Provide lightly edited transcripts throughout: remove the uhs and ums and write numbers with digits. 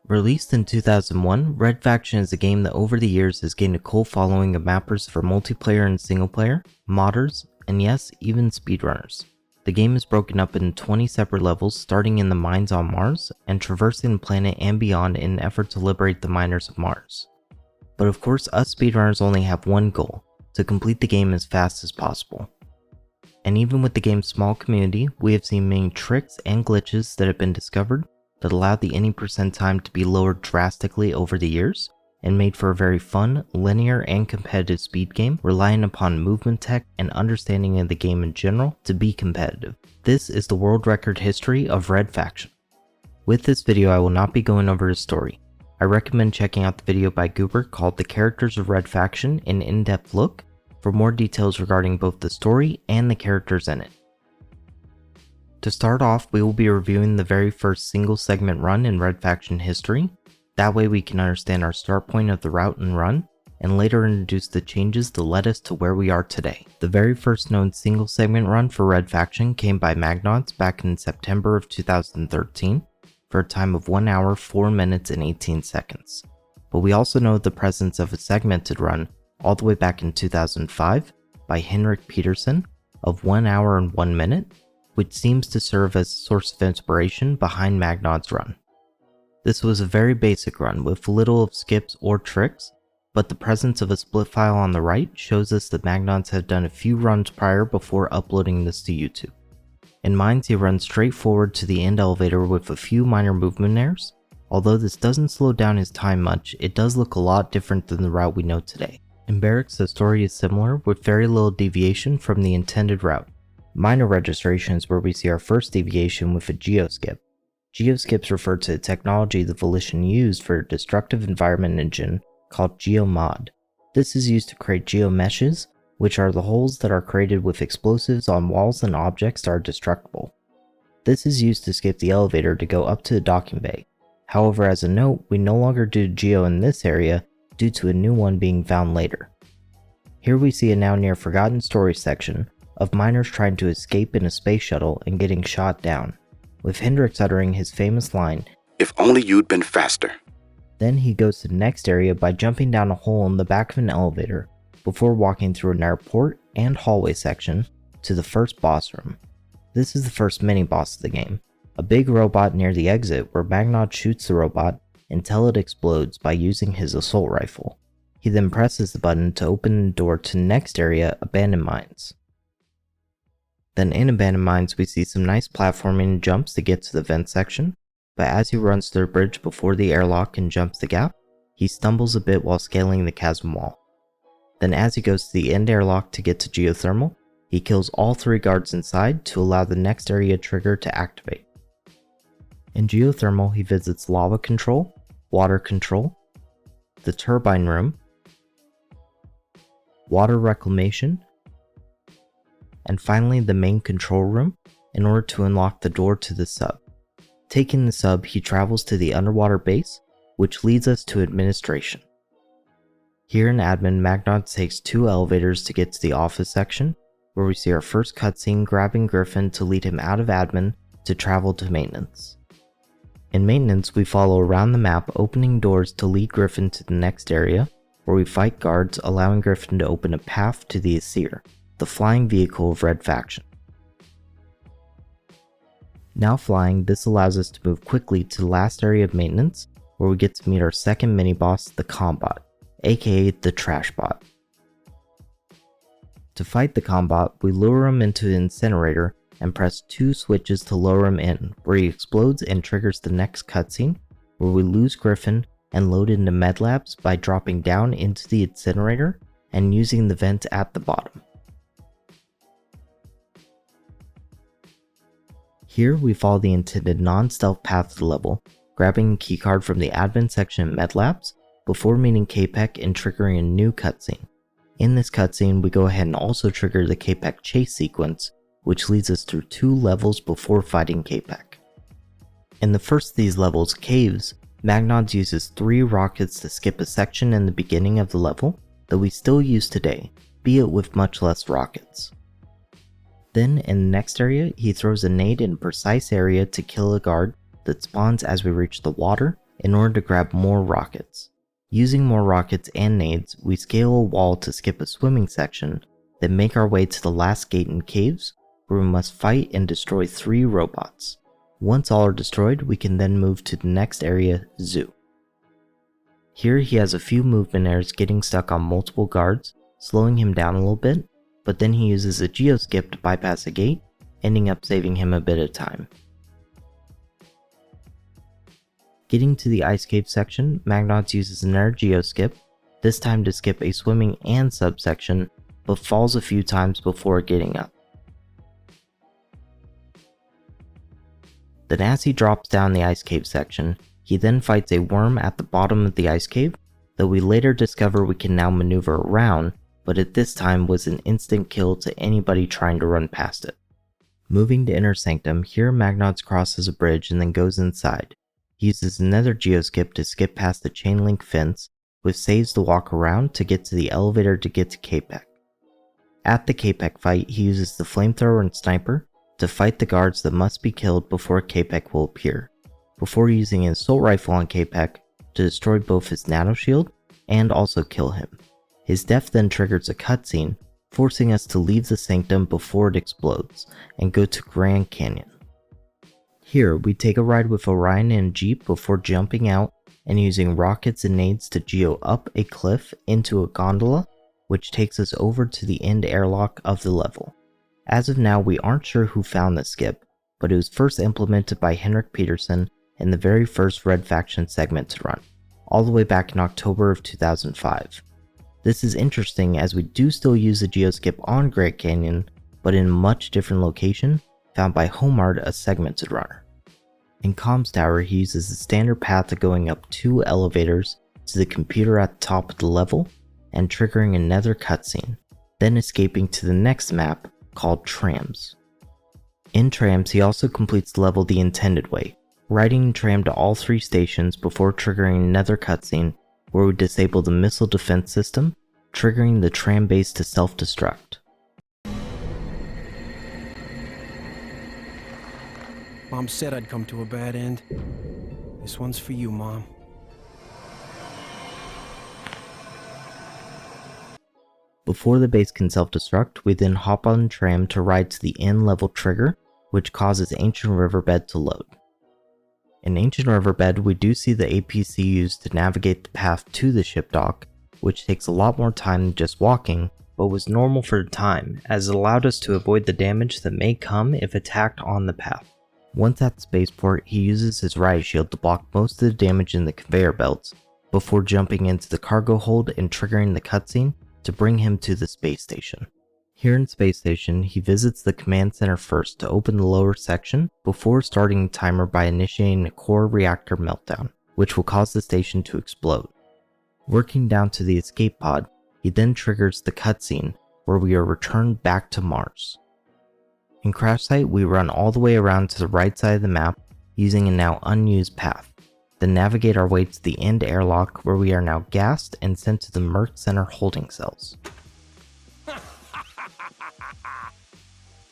Released in 2001, Red Faction is a game that over the years has gained a cult following of mappers for multiplayer and single player, modders, and yes, even speedrunners. The game is broken up into 20 separate levels starting in the mines on Mars and traversing the planet and beyond in an effort to liberate the miners of Mars. But of course, us speedrunners only have one goal: to complete the game as fast as possible. And even with the game's small community, we have seen many tricks and glitches that have been discovered that allowed the any percent time to be lowered drastically over the years, and made for a very fun, linear, and competitive speed game relying upon movement tech and understanding of the game in general to be competitive. This is the world record history of Red Faction. With this video I will not be going over his story. I recommend checking out the video by Goober called The Characters of Red Faction, an in-depth look, for more details regarding both the story and the characters in it. To start off, we will be reviewing the very first single segment run in Red Faction history. That way we can understand our start point of the route and run, and later introduce the changes that led us to where we are today. The very first known single segment run for Red Faction came by Magnodds back in September of 2013 for a time of 1 hour, 4 minutes, and 18 seconds. But we also know the presence of a segmented run all the way back in 2005 by Henrik Peterson of 1 hour and 1 minute, which seems to serve as a source of inspiration behind Magnodds' run. This was a very basic run with little of skips or tricks, but the presence of a split file on the right shows us that Magnodds had done a few runs prior before uploading this to YouTube. In mine, he runs straight forward to the end elevator with a few minor movement errors. Although this doesn't slow down his time much, it does look a lot different than the route we know today. In Barracks, the story is similar with very little deviation from the intended route. Minor registration is where we see our first deviation with a geoskip. Geoskips refer to a technology the Volition used for a destructive environment engine called GeoMod. This is used to create geomeshes, which are the holes that are created with explosives on walls and objects that are destructible. This is used to skip the elevator to go up to the docking bay. However, as a note, we no longer do geo in this area due to a new one being found later. Here we see a now near forgotten story section of miners trying to escape in a space shuttle and getting shot down, with Hendrix uttering his famous line, "If only you'd been faster." Then he goes to the next area by jumping down a hole in the back of an elevator before walking through an airport and hallway section to the first boss room. This is the first mini-boss of the game, a big robot near the exit where Magnodds shoots the robot until it explodes by using his assault rifle. He then presses the button to open the door to the next area, Abandoned Mines. Then in Abandoned Mines we see some nice platforming and jumps to get to the vent section, but as he runs through the bridge before the airlock and jumps the gap, he stumbles a bit while scaling the chasm wall. Then as he goes to the end airlock to get to Geothermal, he kills all 3 guards inside to allow the next area trigger to activate. In Geothermal he visits lava control, water control, the turbine room, water reclamation, and finally the main control room in order to unlock the door to the sub. Taking the sub, he travels to the underwater base, which leads us to administration. Here in admin, Magnodds takes 2 elevators to get to the office section, where we see our first cutscene grabbing Griffin to lead him out of admin to travel to maintenance. In maintenance, we follow around the map, opening doors to lead Griffin to the next area, where we fight guards, allowing Griffin to open a path to the Aesir, the flying vehicle of Red Faction. Now flying, this allows us to move quickly to the last area of maintenance, where we get to meet our second mini-boss, the Combot, aka the Trash Bot. To fight the Combot, we lure him into the incinerator and press 2 switches to lower him in, where he explodes and triggers the next cutscene, where we lose Griffin and load into Medlabs by dropping down into the incinerator and using the vent at the bottom. Here we follow the intended non-stealth path of the level, grabbing a keycard from the admin section at Medlabs before meeting Capek and triggering a new cutscene. In this cutscene we go ahead and also trigger the Capek chase sequence, which leads us through 2 levels before fighting Capek. In the first of these levels, Caves, Magnodds uses 3 rockets to skip a section in the beginning of the level that we still use today, be it with much less rockets. Then in the next area, he throws a nade in a precise area to kill a guard that spawns as we reach the water in order to grab more rockets. Using more rockets and nades, we scale a wall to skip a swimming section, then make our way to the last gate in caves, where we must fight and destroy 3 robots. Once all are destroyed, we can then move to the next area, Zoo. Here he has a few movement errors getting stuck on multiple guards, slowing him down a little bit, but then he uses a geoskip to bypass a gate, ending up saving him a bit of time. Getting to the ice cave section, Magnots uses another geoskip, this time to skip a swimming and subsection, but falls a few times before getting up. Then as he drops down the ice cave section, he then fights a worm at the bottom of the ice cave, that we later discover we can now maneuver around, but at this time was an instant kill to anybody trying to run past it. Moving to Inner Sanctum, here Magnots crosses a bridge and then goes inside. He uses another geoskip to skip past the chain link fence, with saves to walk around to get to the elevator to get to Capek. At the Capek fight, he uses the flamethrower and sniper to fight the guards that must be killed before Capek will appear, before using an assault rifle on Capek to destroy both his nanoshield and also kill him. His death then triggers a cutscene, forcing us to leave the sanctum before it explodes, and go to Grand Canyon. Here, we take a ride with Orion in a jeep before jumping out and using rockets and nades to geo up a cliff into a gondola, which takes us over to the end airlock of the level. As of now, we aren't sure who found this skip, but it was first implemented by Henrik Peterson in the very first Red Faction segmented run, all the way back in October of 2005. This is interesting as we do still use the geoskip on Grand Canyon, but in a much different location, found by Homard, a segmented runner. In Comms Tower, he uses the standard path of going up 2 elevators to the computer at the top of the level, and triggering another cutscene, then escaping to the next map called Trams. In Trams, he also completes the level the intended way, riding the tram to all 3 stations before triggering another cutscene where we disable the missile defense system, triggering the tram base to self-destruct. Mom said I'd come to a bad end. This one's for you, Mom. Before the base can self-destruct, we then hop on the tram to ride to the end level trigger, which causes Ancient Riverbed to load. In Ancient Riverbed, we do see the APC used to navigate the path to the ship dock, which takes a lot more time than just walking, but was normal for the time, as it allowed us to avoid the damage that may come if attacked on the path. Once at the spaceport, he uses his riot shield to block most of the damage in the conveyor belts, before jumping into the cargo hold and triggering the cutscene to bring him to the space station. Here in Space Station, he visits the command center first to open the lower section before starting the timer by initiating a core reactor meltdown, which will cause the station to explode. Working down to the escape pod, he then triggers the cutscene where we are returned back to Mars. In Crash Site, we run all the way around to the right side of the map using a now unused path, then navigate our way to the end airlock where we are now gassed and sent to the Merc Center holding cells.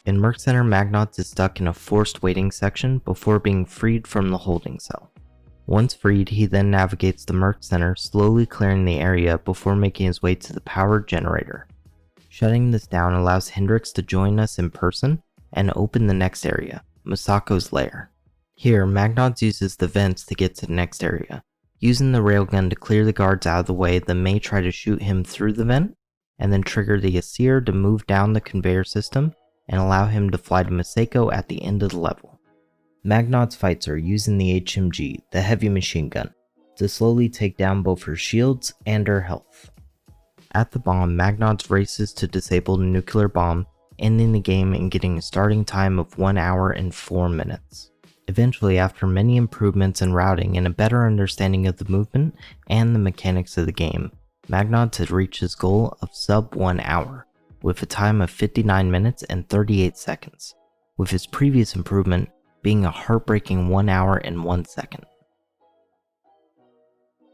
In Merc Center, Magnots is stuck in a forced waiting section before being freed from the holding cell. Once freed, he then navigates the Merc Center, slowly clearing the area before making his way to the power generator. Shutting this down allows Hendrix to join us in person and open the next area, Masako's lair. Here, Magnots uses the vents to get to the next area, using the railgun to clear the guards out of the way that may try to shoot him through the vent, and then trigger the Asir to move down the conveyor system and allow him to fly to Masako at the end of the level. Magnots fights her using the HMG, the heavy machine gun, to slowly take down both her shields and her health. At the bomb, Magnots races to disable the nuclear bomb, ending the game and getting a starting time of 1 hour and 4 minutes. Eventually, after many improvements in routing and a better understanding of the movement and the mechanics of the game, Magnots had reached his goal of sub 1 hour, with a time of 59 minutes and 38 seconds, with his previous improvement being a heartbreaking 1 hour and 1 second.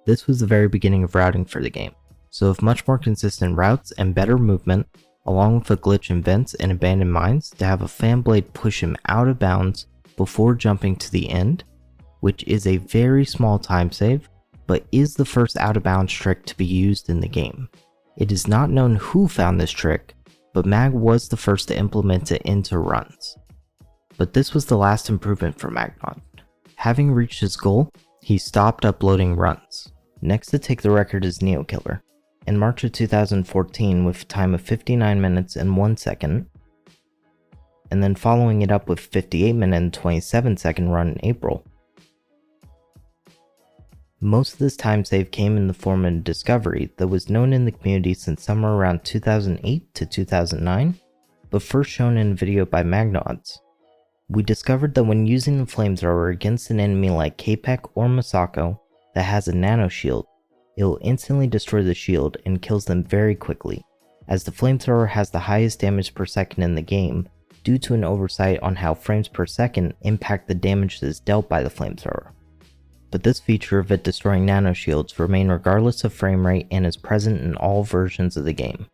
This was the very beginning of routing for the game, so with much more consistent routes and better movement, along with a glitch in vents and abandoned mines to have a fan blade push him out of bounds before jumping to the end, which is a very small time save, but is the first out of bounds trick to be used in the game. It is not known who found this trick, but Mag was the first to implement it into runs. But this was the last improvement for Magnaut. Having reached his goal, he stopped uploading runs. Next to take the record is Neokiller. In March of 2014 with a time of 59 minutes and 1 second, and then following it up with 58 minute and 27 second run in April. Most of this time save came in the form of a discovery that was known in the community since somewhere around 2008 to 2009, but first shown in a video by Magnauts. We discovered that when using the flamethrower against an enemy like K-Pek or Masako that has a nano shield, it will instantly destroy the shield and kills them very quickly, as the flamethrower has the highest damage per second in the game due to an oversight on how frames per second impact the damage that is dealt by the flamethrower. But this feature of it destroying nano shields remain regardless of frame rate and is present in all versions of the game.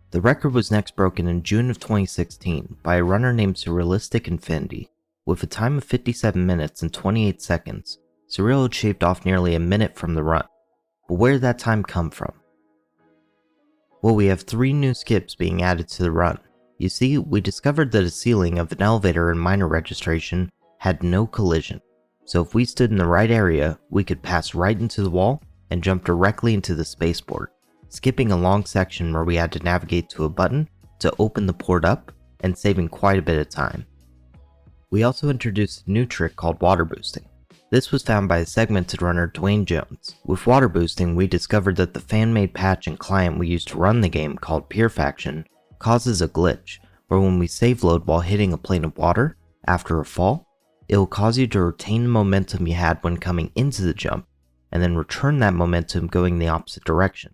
The record was next broken in June of 2016 by a runner named Surrealistic Infinity. With a time of 57 minutes and 28 seconds, Surreal had shaved off nearly a minute from the run. But where did that time come from? Well, we have 3 new skips being added to the run. You see, we discovered that a ceiling of an elevator in minor registration had no collision. So if we stood in the right area, we could pass right into the wall and jump directly into the spaceport, skipping a long section where we had to navigate to a button to open the port up and saving quite a bit of time. We also introduced a new trick called water boosting. This was found by a segmented runner Dwayne Jones. With water boosting, we discovered that the fan-made patch and client we used to run the game called Purifaction causes a glitch, where when we save load while hitting a plane of water after a fall, it will cause you to retain the momentum you had when coming into the jump, and then return that momentum going the opposite direction,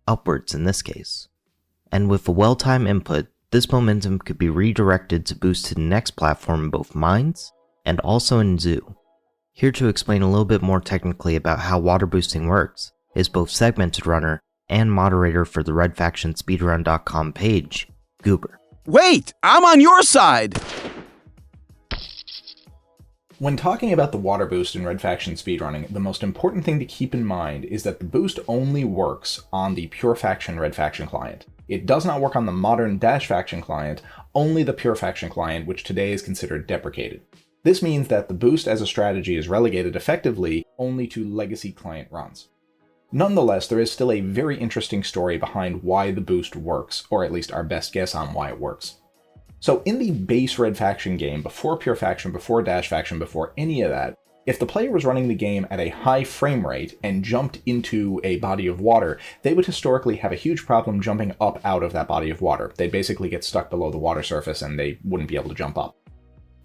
upwards in this case. And with a well-timed input, this momentum could be redirected to boost to the next platform in both Mines and also in Zoo. Here to explain a little bit more technically about how water boosting works is both segmented runner and moderator for the redfactionspeedrun.com page, Goober. Wait! I'm on your side! When talking about the water boost in Red Faction speedrunning, the most important thing to keep in mind is that the boost only works on the Pure Faction Red Faction client. It does not work on the modern Dash Faction client, only the Pure Faction client, which today is considered deprecated. This means that the boost as a strategy is relegated effectively only to legacy client runs. Nonetheless, there is still a very interesting story behind why the boost works, or at least our best guess on why it works. So in the base Red Faction game, before Pure Faction, before Dash Faction, before any of that, if the player was running the game at a high frame rate and jumped into a body of water, they would historically have a huge problem jumping up out of that body of water. They'd basically get stuck below the water surface and they wouldn't be able to jump up.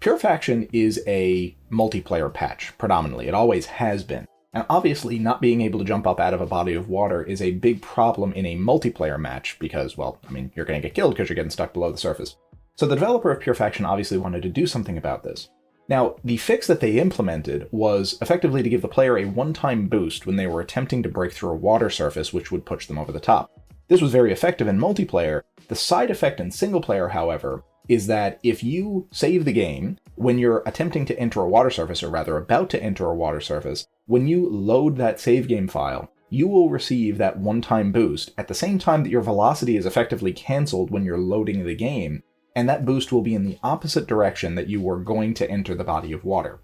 Pure Faction is a multiplayer patch, predominantly. It always has been. And obviously, not being able to jump up out of a body of water is a big problem in a multiplayer match because, well, I mean, you're going to get killed because you're getting stuck below the surface. So the developer of Pure Faction obviously wanted to do something about this. Now, the fix that they implemented was effectively to give the player a one-time boost when they were attempting to break through a water surface which would push them over the top. This was very effective in multiplayer. The side effect in single player, however, is that if you save the game, when you're attempting to enter a water surface, or rather about to enter a water surface, when you load that save game file, you will receive that one-time boost at the same time that your velocity is effectively cancelled when you're loading the game, and that boost will be in the opposite direction that you were going to enter the body of water.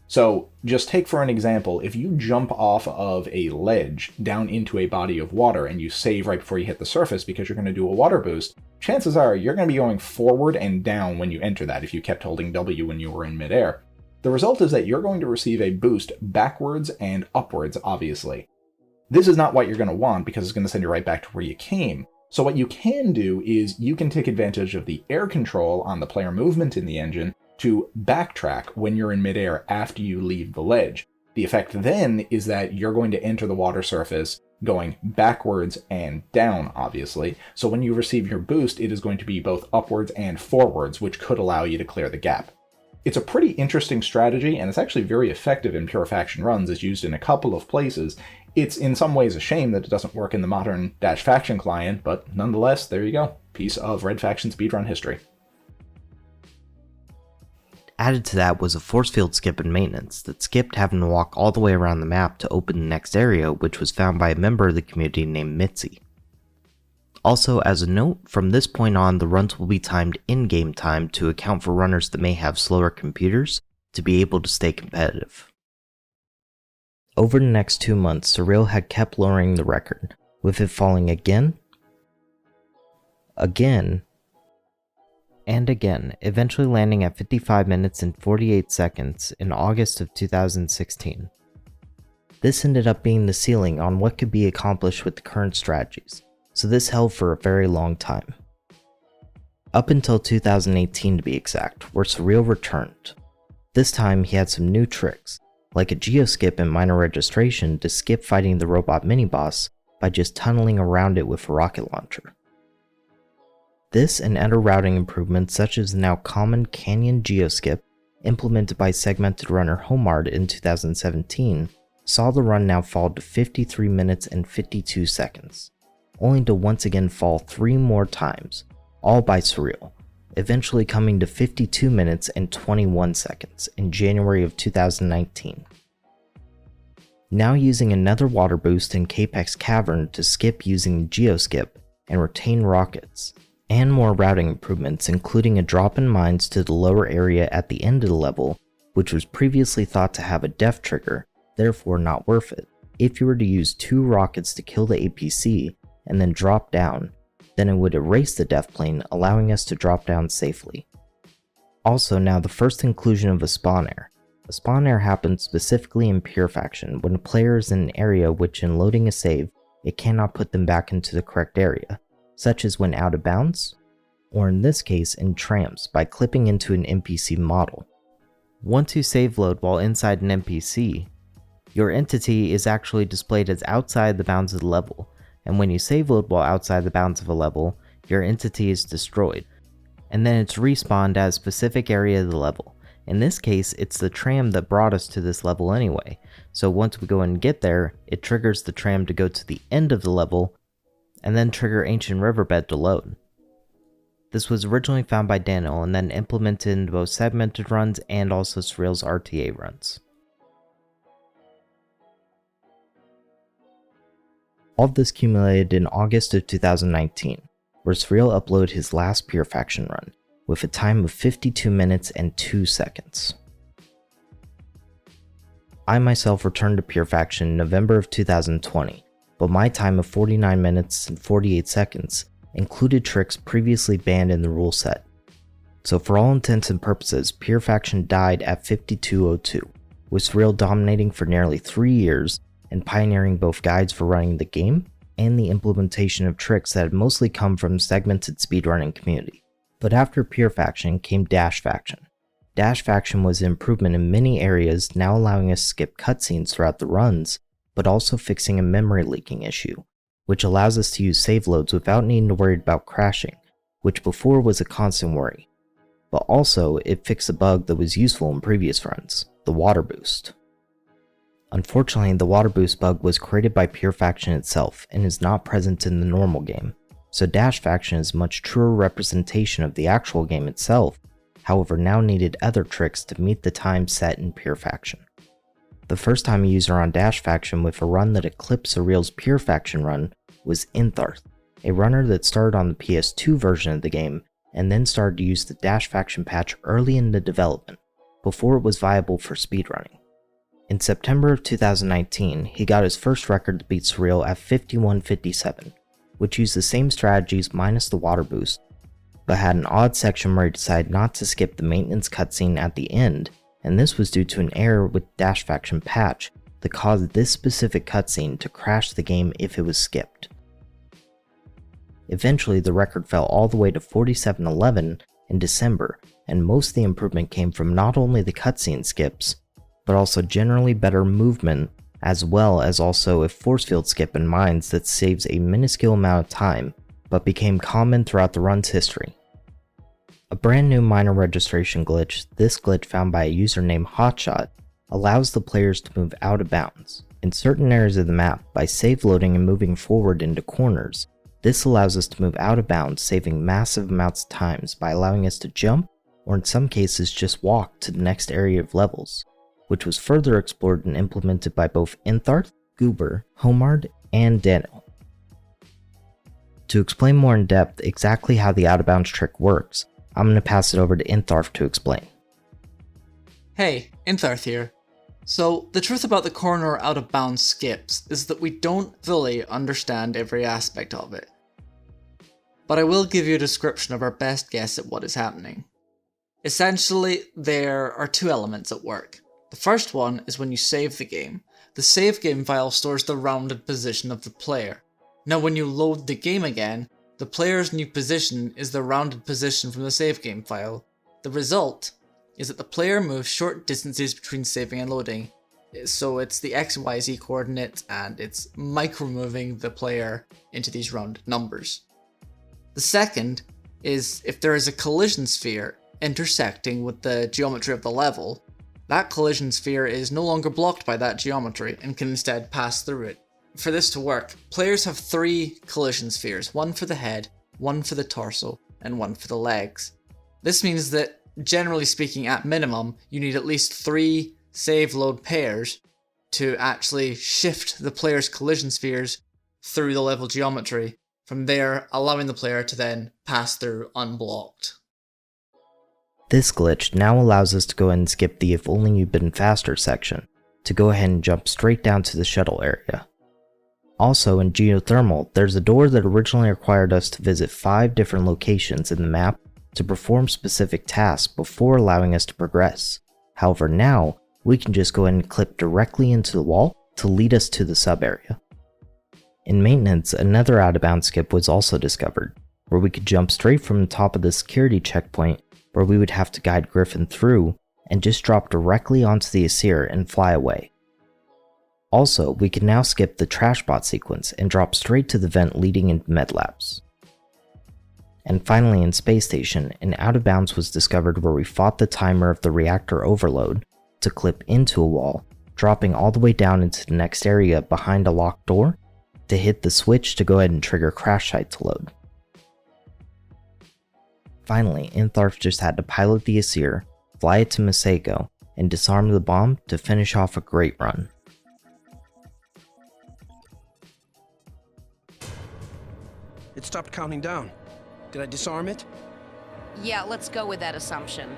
So just take for an example, if you jump off of a ledge down into a body of water and you save right before you hit the surface because you're going to do a water boost, chances are you're going to be going forward and down when you enter that if you kept holding W when you were in midair. The result is that you're going to receive a boost backwards and upwards, obviously. This is not what you're going to want because it's going to send you right back to where you came. So what you can do is you can take advantage of the air control on the player movement in the engine to backtrack when you're in midair after you leave the ledge. The effect then is that you're going to enter the water surface going backwards and down, obviously. So when you receive your boost, it is going to be both upwards and forwards, which could allow you to clear the gap. It's a pretty interesting strategy, and it's actually very effective in Pure Faction runs. It's used in a couple of places. It's in some ways a shame that it doesn't work in the modern Dash Faction client, but nonetheless, there you go. Piece of Red Faction speedrun history. Added to that was a force field skip in maintenance that skipped having to walk all the way around the map to open the next area, which was found by a member of the community named Mitzi. Also, as a note, from this point on, the runs will be timed in-game time to account for runners that may have slower computers to be able to stay competitive. Over the next 2 months, Surreal had kept lowering the record, with it falling again, and again, eventually landing at 55 minutes and 48 seconds in August of 2016. This ended up being the ceiling on what could be accomplished with the current strategies, so this held for a very long time. Up until 2018 to be exact, where Surreal returned. This time he had some new tricks, like a geoskip in minor registration to skip fighting the robot mini-boss by just tunneling around it with a rocket launcher. This and other routing improvements such as the now common Canyon Geoskip implemented by Segmented Runner Homard in 2017 saw the run now fall to 53 minutes and 52 seconds, only to once again fall 3 more times, all by Surreal, eventually coming to 52 minutes and 21 seconds in January of 2019. Now using another water boost in Capex Cavern to skip using Geoskip and retain rockets, and more routing improvements including a drop in mines to the lower area at the end of the level, which was previously thought to have a death trigger, therefore not worth it. If you were to use 2 rockets to kill the APC and then drop down, then it would erase the death plane, allowing us to drop down safely. Also, now the first inclusion of a spawn air. A spawn air happens specifically in Pure Faction when a player is in an area which in loading a save, it cannot put them back into the correct area, such as when out of bounds, or in this case in trams by clipping into an NPC model. Once you save load while inside an NPC, your entity is actually displayed as outside the bounds of the level, and when you save load while outside the bounds of a level, your entity is destroyed, and then it's respawned as a specific area of the level. In this case, it's the tram that brought us to this level anyway, so once we go and get there, it triggers the tram to go to the end of the level, and then trigger Ancient Riverbed to load. This was originally found by Daniel and then implemented into both segmented runs and also Surreal's RTA runs. All of this accumulated in August of 2019, where Surreal uploaded his last Pure Faction run, with a time of 52 minutes and 2 seconds. I myself returned to Pure Faction in November of 2020, but my time of 49 minutes and 48 seconds included tricks previously banned in the rule set. So for all intents and purposes, Pure Faction died at 52:02, with Surreal dominating for nearly 3 years and pioneering both guides for running the game and the implementation of tricks that had mostly come from the segmented speedrunning community. But after Pure Faction came Dash Faction. Dash Faction was an improvement in many areas, now allowing us to skip cutscenes throughout the runs, but also fixing a memory leaking issue, which allows us to use save loads without needing to worry about crashing, which before was a constant worry. But also, it fixed a bug that was useful in previous runs, the water boost. Unfortunately, the water boost bug was created by Pure Faction itself and is not present in the normal game, so Dash Faction is a much truer representation of the actual game itself, however now needed other tricks to meet the time set in Pure Faction. The first time a user on Dash Faction with a run that eclipsed Surreal's Pure Faction run was Intharth, a runner that started on the PS2 version of the game and then started to use the Dash Faction patch early in the development, before it was viable for speedrunning. In September of 2019, he got his first record to beat Surreal at 51:57, which used the same strategies minus the water boost, but had an odd section where he decided not to skip the maintenance cutscene at the end, and this was due to an error with Dash Faction patch that caused this specific cutscene to crash the game if it was skipped. Eventually, the record fell all the way to 47:11 in December, and most of the improvement came from not only the cutscene skips, but also generally better movement, as well as also a force field skip in mines that saves a minuscule amount of time, but became common throughout the run's history. A brand new minor registration glitch, this glitch found by a user named Hotshot, allows the players to move out of bounds. In certain areas of the map, by save loading and moving forward into corners, this allows us to move out of bounds, saving massive amounts of times by allowing us to jump or in some cases just walk to the next area of levels, which was further explored and implemented by both Intharth, Goober, Homard, and Daniel. To explain more in depth exactly how the out-of-bounds trick works, I'm going to pass it over to Intharth to explain. Hey, Intharth here. So, the truth about the corner out-of-bounds skips is that we don't fully understand every aspect of it. But I will give you a description of our best guess at what is happening. Essentially, there are two elements at work. The first one is when you save the game. The save game file stores the rounded position of the player. Now when you load the game again, the player's new position is the rounded position from the save game file. The result is that the player moves short distances between saving and loading. So it's the X, Y, Z coordinates, and it's micro-moving the player into these rounded numbers. The second is if there is a collision sphere intersecting with the geometry of the level, that collision sphere is no longer blocked by that geometry and can instead pass through it. For this to work, players have 3 collision spheres, one for the head, one for the torso, and one for the legs. This means that, generally speaking, at minimum, you need at least 3 save-load pairs to actually shift the player's collision spheres through the level geometry, from there allowing the player to then pass through unblocked. This glitch now allows us to go ahead and skip the "if only you'd been faster" section, to go ahead and jump straight down to the shuttle area. Also in Geothermal, there's a door that originally required us to visit 5 different locations in the map to perform specific tasks before allowing us to progress. However, now, we can just go ahead and clip directly into the wall to lead us to the sub-area. In Maintenance, another out-of-bounds skip was also discovered, where we could jump straight from the top of the security checkpoint, where we would have to guide Griffin through, and just drop directly onto the Aesir and fly away. Also, we can now skip the Trashbot sequence and drop straight to the vent leading into Medlabs. And finally in Space Station, an out-of-bounds was discovered where we fought the timer of the reactor overload to clip into a wall, dropping all the way down into the next area behind a locked door, to hit the switch to go ahead and trigger Crash Site to load. Finally, Intharth just had to pilot the Aesir, fly it to Masego, and disarm the bomb to finish off a great run. It stopped counting down. Did I disarm it? Yeah, let's go with that assumption.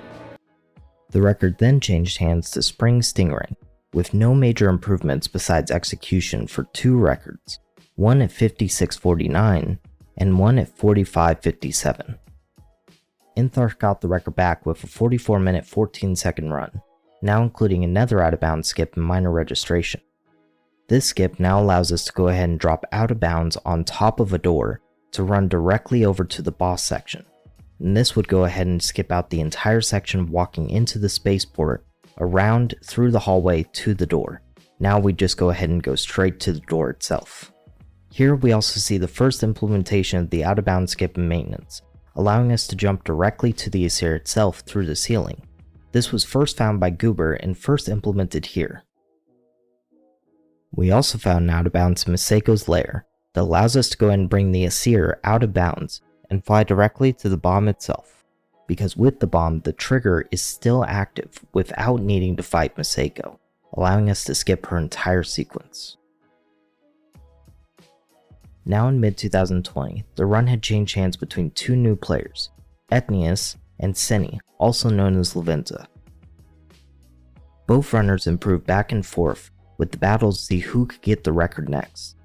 The record then changed hands to Spring Stingray, with no major improvements besides execution for 2 records, one at 56:49 and one at 45:57. Intharth got the record back with a 44-minute 14-second run, now including another out-of-bounds skip and minor registration. This skip now allows us to go ahead and drop out of bounds on top of a door to run directly over to the boss section, and this would go ahead and skip out the entire section walking into the spaceport, around through the hallway to the door. Now we just go ahead and go straight to the door itself. Here we also see the first implementation of the out of bounds skip in Maintenance, allowing us to jump directly to the Aesir itself through the ceiling. This was first found by Goober and first implemented here. We also found an out of bounds in Maseko's lair that allows us to go ahead and bring the Aesir out of bounds and fly directly to the bomb itself, because with the bomb the trigger is still active without needing to fight Maseko, allowing us to skip her entire sequence. Now in mid-2020, the run had changed hands between 2 new players, Etnius and Seni, also known as Lavinza. Both runners improved back and forth with the battles to see who could get the record next.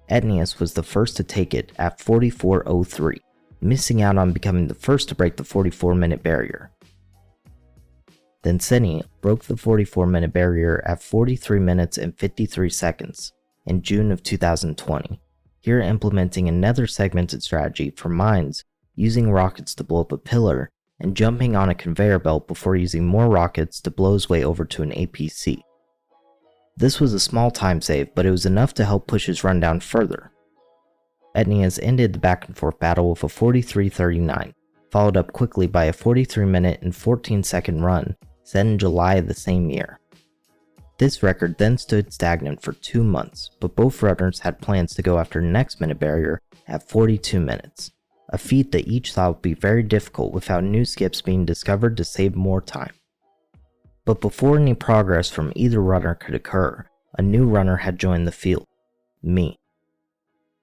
Etnius was the first to take it at 44:03, missing out on becoming the first to break the 44-minute barrier. Then Seni broke the 44-minute barrier at 43 minutes and 53 seconds in June of 2020, here implementing another segmented strategy for mines, using rockets to blow up a pillar and jumping on a conveyor belt before using more rockets to blow his way over to an APC. This was a small time save, but it was enough to help push his run down further. Etnius ended the back and forth battle with a 43:39, followed up quickly by a 43-minute and 14-second run set in July of the same year. This record then stood stagnant for 2 months, but both runners had plans to go after the next minute barrier at 42 minutes. a feat that each thought would be very difficult without new skips being discovered to save more time. But before any progress from either runner could occur, a new runner had joined the field, me.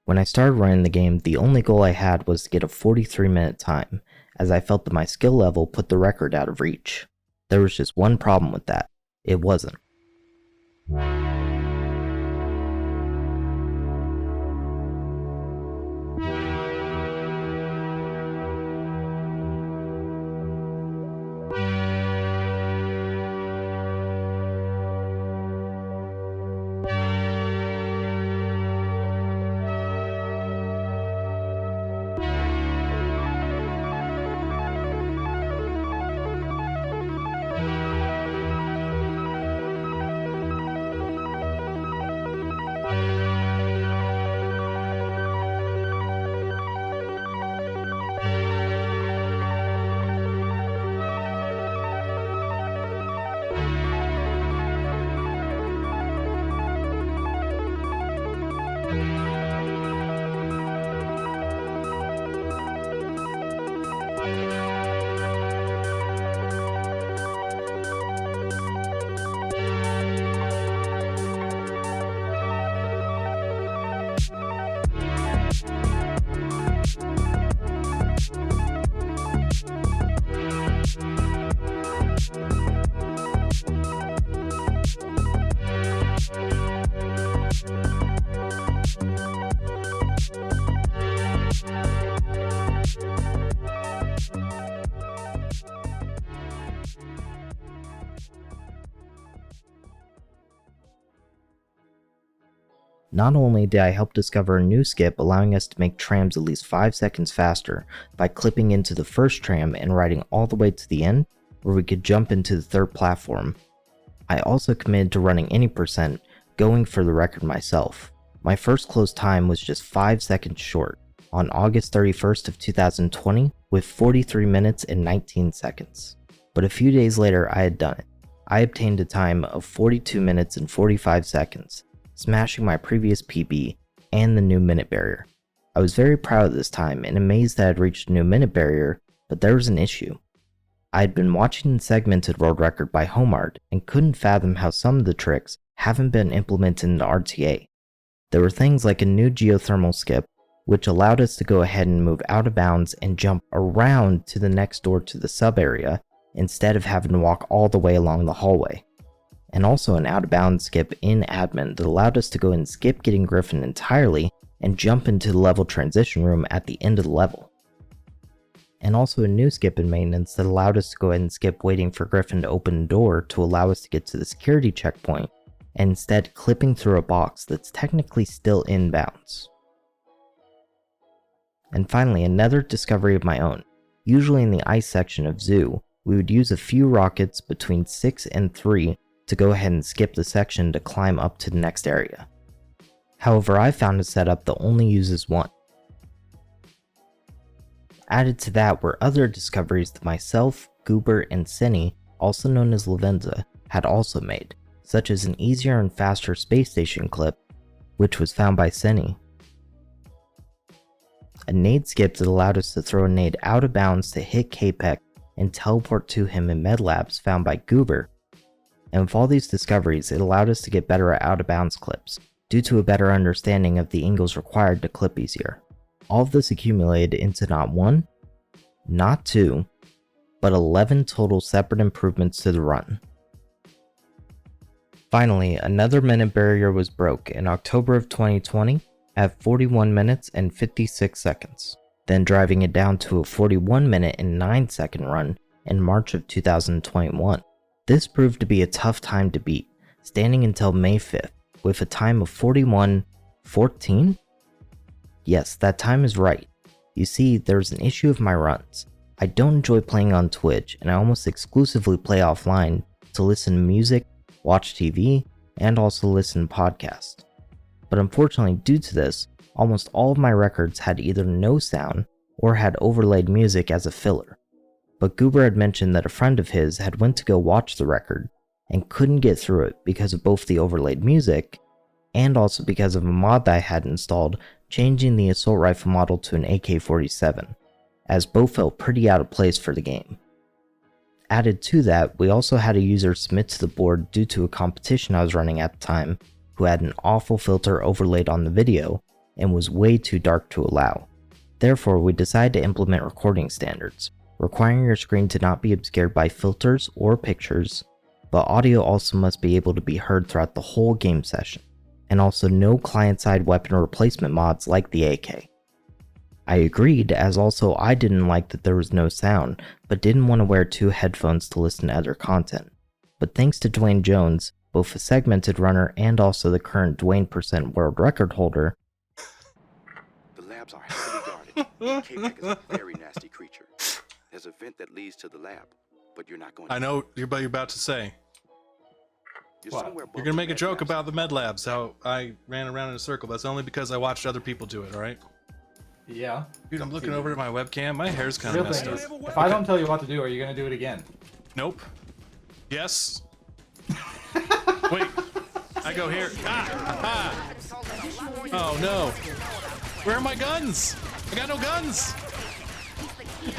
When I started running the game, the only goal I had was to get a 43-minute time, as I felt that my skill level put the record out of reach. There was just one problem with that. It wasn't. Not only did I help discover a new skip allowing us to make trams at least 5 seconds faster by clipping into the first tram and riding all the way to the end where we could jump into the third platform, I also committed to running any percent, going for the record myself. My first close time was just 5 seconds short, on August 31st of 2020 with 43 minutes and 19 seconds. But a few days later I had done it. I obtained a time of 42 minutes and 45 seconds, smashing my previous PB and the new minute barrier. I was very proud of this time and amazed that I had reached a new minute barrier, but there was an issue. I had been watching the segmented world record by Homard and couldn't fathom how some of the tricks haven't been implemented into RTA. There were things like a new geothermal skip, which allowed us to go ahead and move out of bounds and jump around to the next door to the sub area instead of having to walk all the way along the hallway. And also an out-of-bounds skip in admin that allowed us to go and skip getting Griffin entirely and jump into the level transition room at the end of the level. And also a new skip in maintenance that allowed us to go ahead and skip waiting for Griffin to open the door to allow us to get to the security checkpoint, and instead clipping through a box that's technically still in bounds. And finally, another discovery of my own. Usually in the ice section of Zoo, we would use a few rockets between 6 and 3 to go ahead and skip the section to climb up to the next area. However, I found a setup that only uses one. Added to that were other discoveries that myself, Goober, and Cinny, also known as Lavenza, had also made, such as an easier and faster space station clip, which was found by Cinny. A nade skip that allowed us to throw a nade out of bounds to hit K-Pek and teleport to him in Med Labs found by Goober. And with all these discoveries, it allowed us to get better at out-of-bounds clips, due to a better understanding of the angles required to clip easier. All of this accumulated into not 1, not 2, but 11 total separate improvements to the run. Finally, another minute barrier was broke in October of 2020 at 41 minutes and 56 seconds, then driving it down to a 41 minute and 9 second run in March of 2021. This proved to be a tough time to beat, standing until May 5th, with a time of 41:14? Yes, that time is right. You see, there's an issue with my runs. I don't enjoy playing on Twitch, and I almost exclusively play offline to listen to music, watch TV, and also listen to podcasts. But unfortunately, due to this, almost all of my records had either no sound or had overlaid music as a filler. But Goober had mentioned that a friend of his had went to go watch the record and couldn't get through it because of both the overlaid music and also because of a mod that I had installed changing the assault rifle model to an AK-47, as both felt pretty out of place for the game. Added to that, we also had a user submit to the board due to a competition I was running at the time who had an awful filter overlaid on the video and was way too dark to allow. Therefore, we decided to implement recording standards, requiring your screen to not be obscured by filters or pictures, but audio also must be able to be heard throughout the whole game session, and also no client-side weapon replacement mods like the AK. I agreed, as also I didn't like that there was no sound, but didn't want to wear 2 headphones to listen to other content. But thanks to Dwayne Jones, both a segmented runner and also the current Dwayne% world record holder, The labs are heavily guarded. K-Pack is a very nasty creature. There's a vent that leads to the lab, but you're not going to... I know what you're about to say. You're What? somewhere above You're gonna the make a med joke labs. about the med labs, how I ran around in a circle. That's only because I watched other people do it, alright? Yeah. Dude, I'm looking over at my webcam. My hair's kind of Real messed thing up. is, if I don't tell you what to do, are you gonna do it again? Nope. Yes. Wait. I go here. Ah! Oh no. Where are my guns? I got no guns.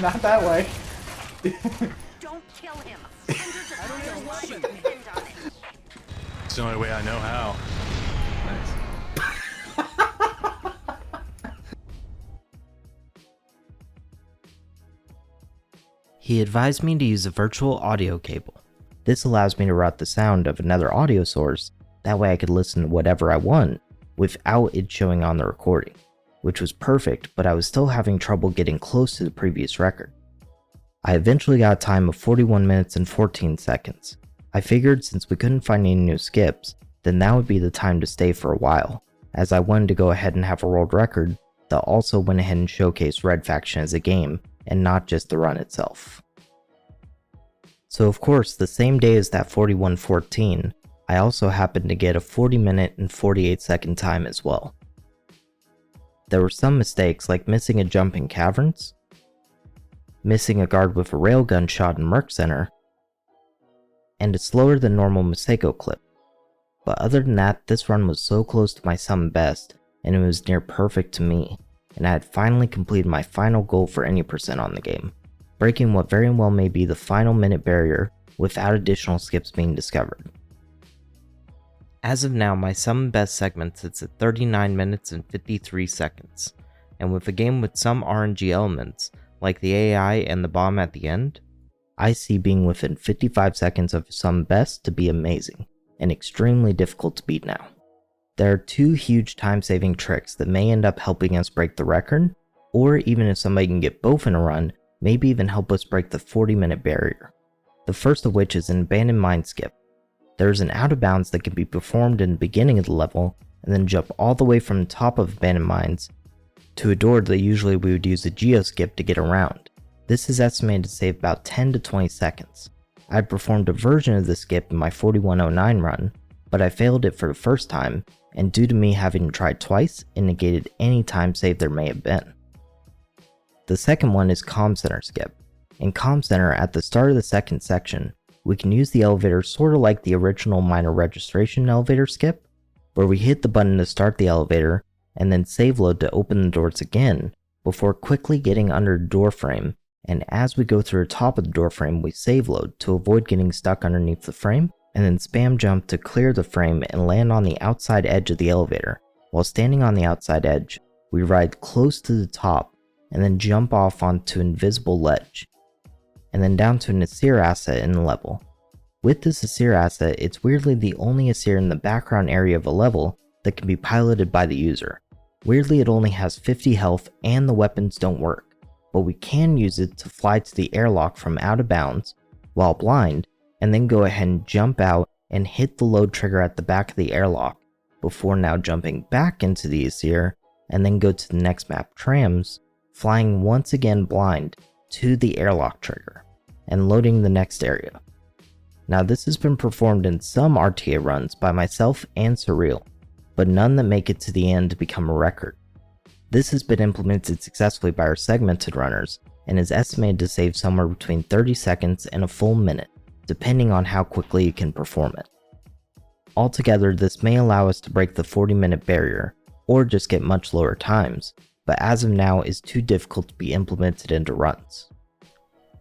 Not that way. Don't kill him. Hundreds of thousands depend on it. It's the only way I know how. he advised me to use a virtual audio cable. This allows me to route the sound of another audio source, that way I could listen to whatever I want without it showing on the recording, which was perfect, but I was still having trouble getting close to the previous record. I eventually got a time of 41 minutes and 14 seconds. I figured since we couldn't find any new skips, then that would be the time to stay for a while, as I wanted to go ahead and have a world record that also went ahead and showcased Red Faction as a game and not just the run itself. So of course, the same day as that 41:14, I also happened to get a 40-minute and 48-second time as well. There were some mistakes like missing a jump in caverns, missing a guard with a railgun shot in Merc Center, and a slower than normal Maseko clip. But other than that, this run was so close to my summon best, and it was near perfect to me, and I had finally completed my final goal for any percent on the game, breaking what very well may be the final minute barrier without additional skips being discovered. As of now, my summon best segment sits at 39 minutes and 53 seconds, and with a game with some RNG elements, like the AI and the bomb at the end, I see being within 55 seconds of summon best to be amazing, and extremely difficult to beat now. There are 2 huge time-saving tricks that may end up helping us break the record, or even if somebody can get both in a run, maybe even help us break the 40-minute barrier. The first of which is an abandoned mine skip. There is an out of bounds that can be performed in the beginning of the level, and then jump all the way from the top of abandoned mines to a door that usually we would use a geo skip to get around. This is estimated to save about 10 to 20 seconds. I had performed a version of the skip in my 4109 run, but I failed it for the first time, and due to me having to try twice, it negated any time save there may have been. The second one is Comm Center skip. In Comm Center, at the start of the second section, we can use the elevator sort of like the original minor registration elevator skip, where we hit the button to start the elevator, and then save load to open the doors again, before quickly getting under the door frame, and as we go through the top of the door frame we save load to avoid getting stuck underneath the frame, and then spam jump to clear the frame and land on the outside edge of the elevator. While standing on the outside edge, we ride close to the top, and then jump off onto an invisible ledge, and then down to an Asir asset in the level. With this Asir asset, it's weirdly the only Asir in the background area of a level that can be piloted by the user. Weirdly, it only has 50 health and the weapons don't work, but we can use it to fly to the airlock from out of bounds while blind, and then go ahead and jump out and hit the load trigger at the back of the airlock, before now jumping back into the Asir, and then go to the next map, Trams, flying once again blind to the airlock trigger, and loading the next area. Now this has been performed in some RTA runs by myself and Surreal, but none that make it to the end to become a record. This has been implemented successfully by our segmented runners, and is estimated to save somewhere between 30 seconds and a full minute, depending on how quickly you can perform it. Altogether, this may allow us to break the 40-minute barrier, or just get much lower times, but as of now is too difficult to be implemented into runs.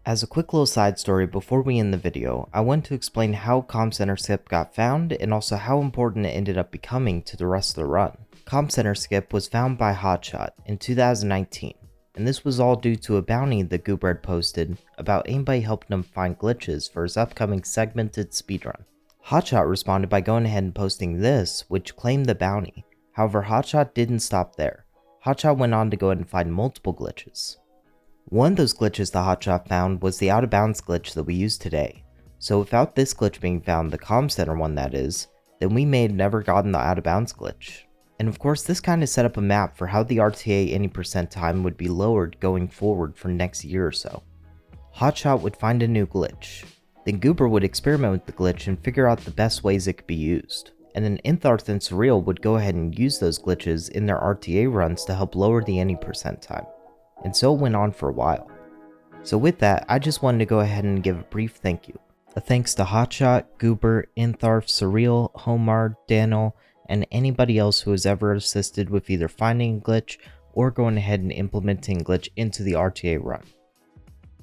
As a quick little side story before we end the video, I want to explain how Comm Center Skip got found and also how important it ended up becoming to the rest of the run. Comm Center Skip was found by Hotshot in 2019, and this was all due to a bounty that Goober had posted about anybody helping him find glitches for his upcoming segmented speedrun. Hotshot responded by going ahead and posting this, which claimed the bounty. However, Hotshot didn't stop there. Hotshot went on to go ahead and find multiple glitches. One of those glitches that Hotshot found was the out of bounds glitch that we use today. So without this glitch being found, the Comm Center one that is, then we may have never gotten the out of bounds glitch. And of course this kind of set up a map for how the RTA any percent time would be lowered going forward for next year or so. Hotshot would find a new glitch. Then Goober would experiment with the glitch and figure out the best ways it could be used. And then Intharth and Surreal would go ahead and use those glitches in their RTA runs to help lower the any percent time. And so it went on for a while. So with that, I just wanted to go ahead and give a brief thank you. A thanks to Hotshot, Goober, Intharth, Surreal, Homar, Daniel, and anybody else who has ever assisted with either finding a glitch or going ahead and implementing a glitch into the RTA run.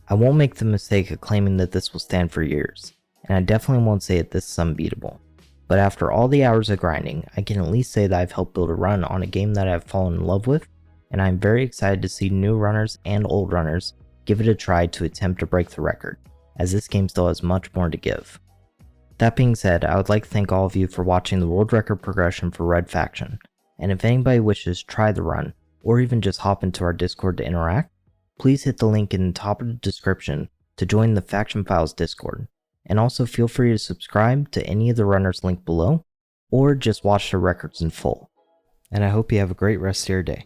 I won't make the mistake of claiming that this will stand for years, and I definitely won't say that this is unbeatable. But after all the hours of grinding, I can at least say that I've helped build a run on a game that I've fallen in love with, and I'm very excited to see new runners and old runners give it a try to attempt to break the record, as this game still has much more to give. That being said, I would like to thank all of you for watching the world record progression for Red Faction, and if anybody wishes to try the run, or even just hop into our Discord to interact, please hit the link in the top of the description to join the Faction Files Discord, and also feel free to subscribe to any of the runners linked below, or just watch the records in full. And I hope you have a great rest of your day.